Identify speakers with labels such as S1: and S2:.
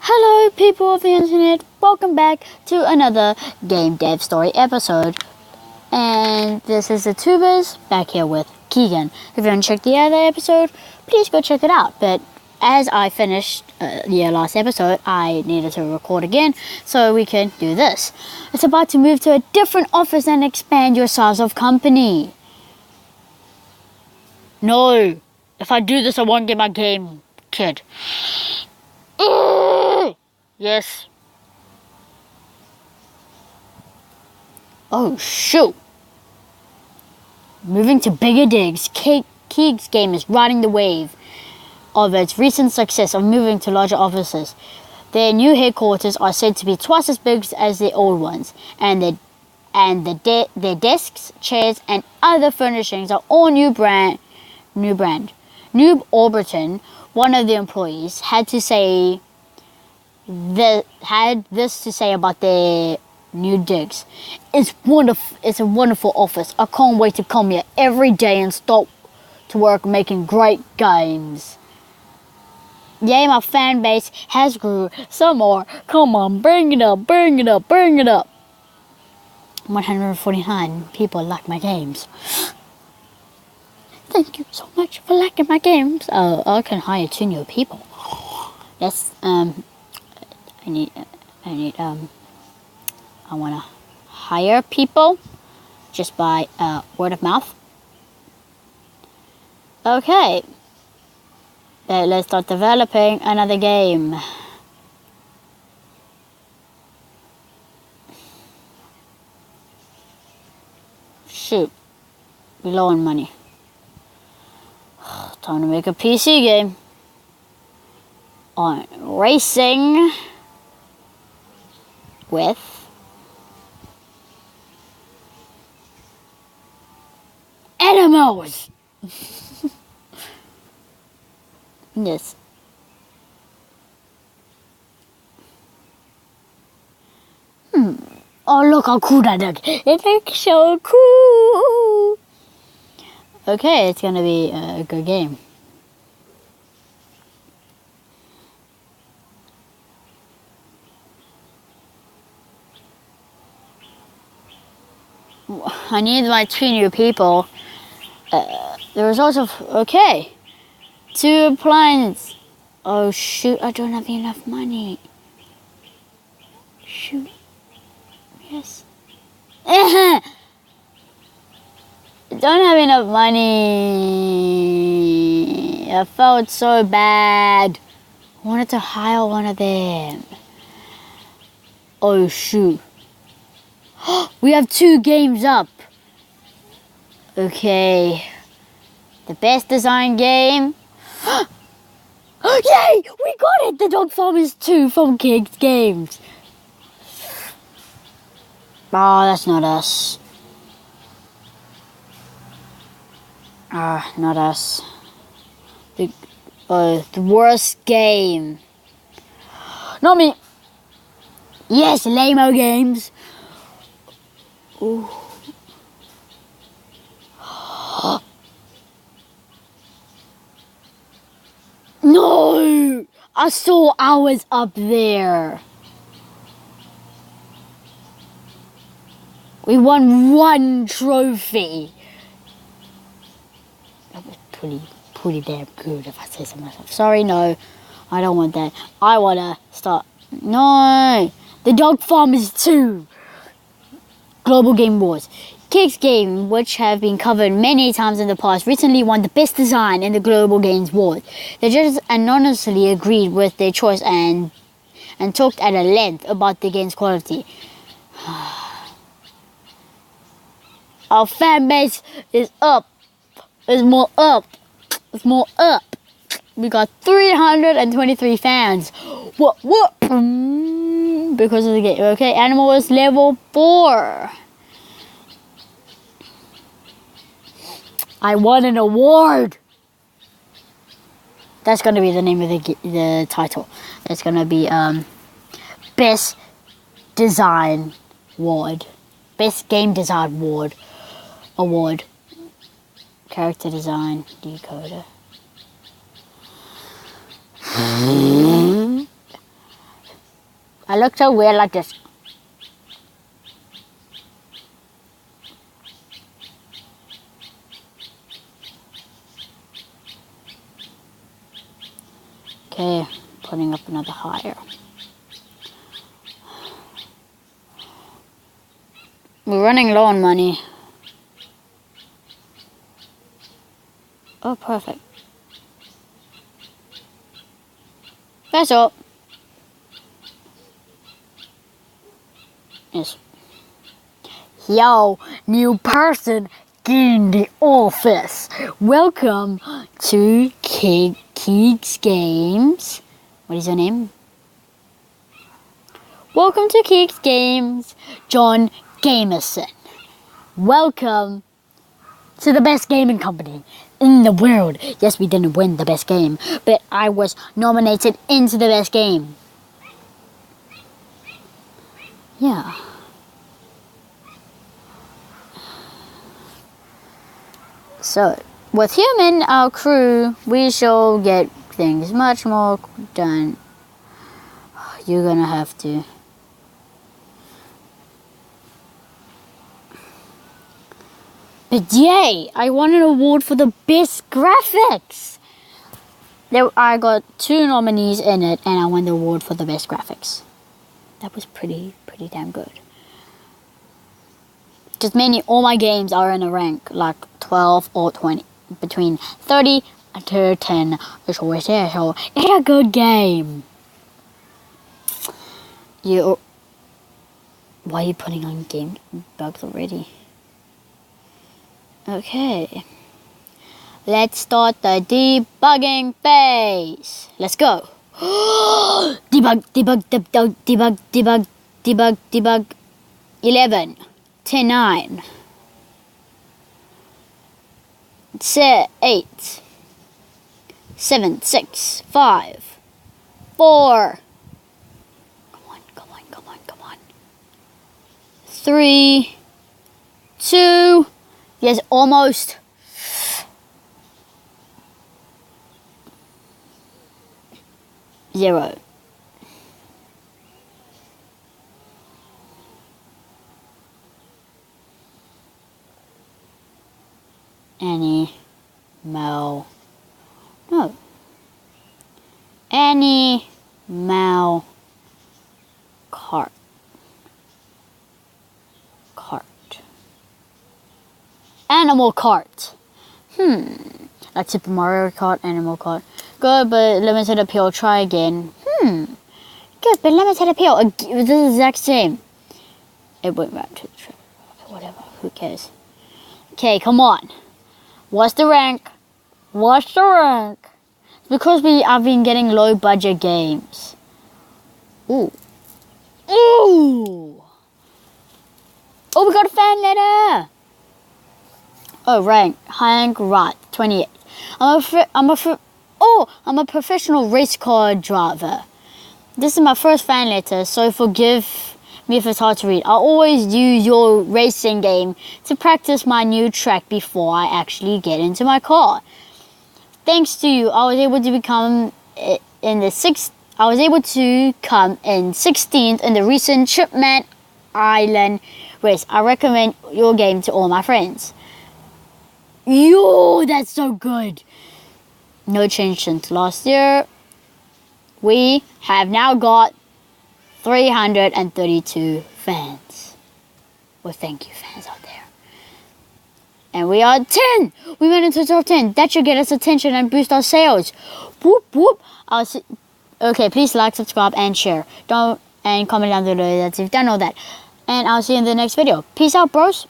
S1: Hello people of the internet, welcome back to another Game Dev Story episode. And this is the Tubers back here with Keegan. If you haven't checked the other episode, please go check it out. But as I finished the last episode, I needed to record again so we can do this. It's about to move to a different office and expand your size of company. No, if I do this I won't get my game, kid. Yes. Oh, shoot. Moving to bigger digs, Keeg's game is riding the wave of its recent success of moving to larger offices. Their new headquarters are said to be twice as big as their old ones, and their desks, chairs, and other furnishings are all new brand. Noob Orberton, one of the employees, had this to say about their new digs. It's a wonderful office. I can't wait to come here every day and start to work making great games. Yay, my fan base has grew some more. Come on, bring it up. 149 people like my games. Thank you so much for liking my games. I can hire 2 new people. Yes, I want to hire people just by word of mouth. Okay. Let's start developing another game. Shoot. We're low on money. Time to make a PC game. On racing with animals. Yes. Oh, look how cool that looks. It looks so cool. Okay, it's gonna be a good game. I need my 2 new people. The results of... Okay. 2 appliances. Oh, shoot. I don't have enough money. Shoot. Yes. Don't have enough money. I felt so bad. I wanted to hire one of them. Oh, shoot. We have 2 games up. Okay. The best design game. Yay! We got it! The Dog Farmers 2 from Kids Games. Oh, that's not us. Not us. The worst game. Not me. Yes, lame-o games. Ooh. No! I saw I was up there. We won 1 trophy. That was pretty damn good if I say so myself. Sorry, no. I don't want that. I want to start... No! The Dog Farmers 2. Global Game Wars. Kids Game, which have been covered many times in the past, recently won the best design in the Global Games Wars. The judges anonymously agreed with their choice and talked at a length about the game's quality. Our fan base is up. It's more up. We got 323 fans. What? Because of the game. Okay, Animal is level 4. I won an award. That's gonna be the name of the title. It's gonna be Best Design Award, Best Game Design Award. Character Design Decoder. I look so weird like this. Okay, putting up another higher. We're running low on money. Oh, perfect. That's all. Yes. Yo, new person in the office. Welcome to Keeks Games. What is your name? Welcome to Keeks Games, John Gamerson. Welcome to the best gaming company in the world. Yes, we didn't win the best game, but I was nominated into the best game. Yeah. So, with him in our crew, we shall get things much more done. You're gonna have to. But yay! I won an award for the best graphics! I got 2 nominees in it, and I won the award for the best graphics. That was pretty damn good. Just mainly all my games are in a rank like 12 or 20, between 30 to 10. It's always there, so it's a good game. Why are you putting on game bugs already? Okay. Let's start the debugging phase. Let's go. Debug. 11, 10, 9, 8, 7, 6, 5, 4. Come on. 3, 2. Yes, almost. 0. Animal KART. Animal KART. Like Super Mario Kart, Animal KART. Good, but limited appeal. Try again. Good, but limited appeal. It's the exact same. It went back to the trailer. Whatever. Who cares? Okay, come on. What's the rank? It's because I've been getting low budget games. Ooh. Oh, we got a fan letter. Oh, rank right, 28. I'm a professional race car driver. This is my first fan letter, so forgive me if it's hard to read. I always use your racing game to practice my new track before I actually get into my car. Thanks to you, I was able to come in 16th in the recent Chipman Island race. I recommend your game to all my friends. Yo, that's so good. No change since last year. We have now got 332 fans. Well, thank you, fans out there. And we are 10. We went into the top 10. That should get us attention and boost our sales. Whoop, whoop. Okay, please like, subscribe, and share. And comment down below that if you've done all that. And I'll see you in the next video. Peace out, bros.